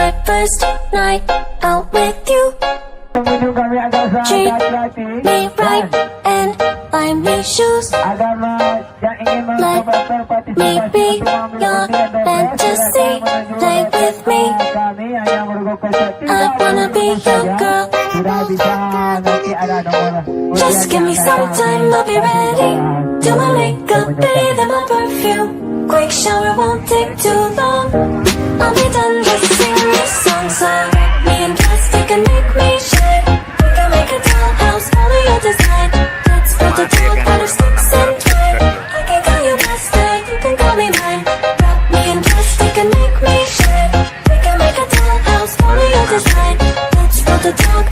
my first night out with you. Treat me right and buy me shoes. Let me be your fantasy. Play with me. I wanna be your girl. Just give me some time, I'll be ready. Do my makeup, bathe in my perfume. Quick shower won't take too long. I'll be done, just sing this song. So me and plastic and make me shine. We can make a dollhouse, follow your design. Let's build a doll out of sticks and twine. I can call you master, you can call me mine. Wrap me in plastic and make me shine. We can make a dollhouse, follow your design. Let's build a doll